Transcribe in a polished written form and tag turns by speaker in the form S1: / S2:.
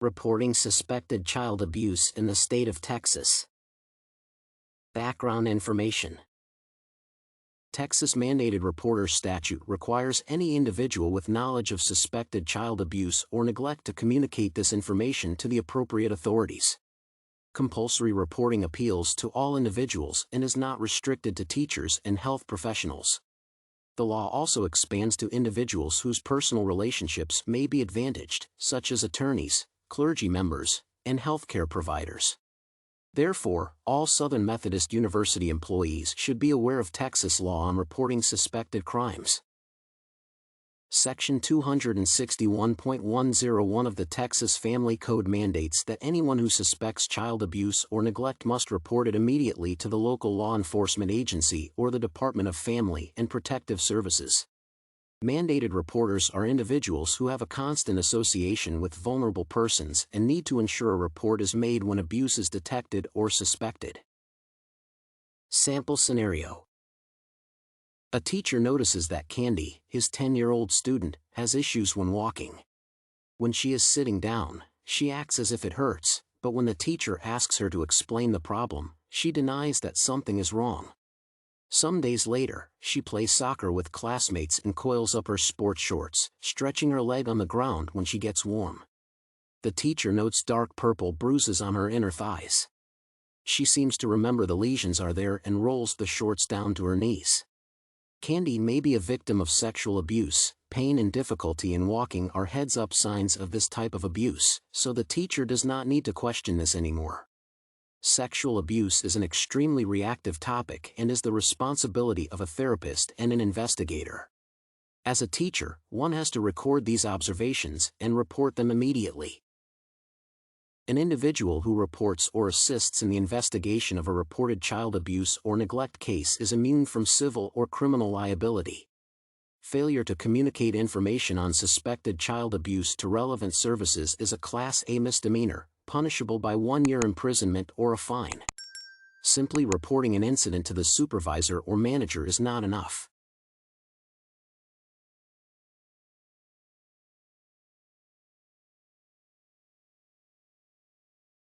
S1: Reporting suspected child abuse in the state of Texas. Background information. Texas mandated reporter statute requires any individual with knowledge of suspected child abuse or neglect to communicate this information to the appropriate authorities. Compulsory reporting appeals to all individuals and is not restricted to teachers and health professionals. The law also expands to individuals whose personal relationships may be advantaged, such as attorneys, clergy members, and healthcare providers. Therefore, all Southern Methodist University employees should be aware of Texas law on reporting suspected crimes. Section 261.101 of the Texas Family Code mandates that anyone who suspects child abuse or neglect must report it immediately to the local law enforcement agency or the Department of Family and Protective Services. Mandated reporters are individuals who have a constant association with vulnerable persons and need to ensure a report is made when abuse is detected or suspected. Sample scenario. A teacher notices that Candy, his 10-year-old student, has issues when walking. When she is sitting down, she acts as if it hurts, but when the teacher asks her to explain the problem, she denies that something is wrong. Some days later, she plays soccer with classmates and coils up her sports shorts, stretching her leg on the ground when she gets warm. The teacher notes dark purple bruises on her inner thighs. She seems to remember the lesions are there and rolls the shorts down to her knees. Candy may be a victim of sexual abuse. Pain and difficulty in walking are heads-up signs of this type of abuse, so the teacher does not need to question this anymore. Sexual abuse is an extremely reactive topic and is the responsibility of a therapist and an investigator. As a teacher, one has to record these observations and report them immediately. An individual who reports or assists in the investigation of a reported child abuse or neglect case is immune from civil or criminal liability. Failure to communicate information on suspected child abuse to relevant services is a Class A misdemeanor, punishable by 1 year imprisonment or a fine. Simply reporting an incident to the supervisor or manager is not enough.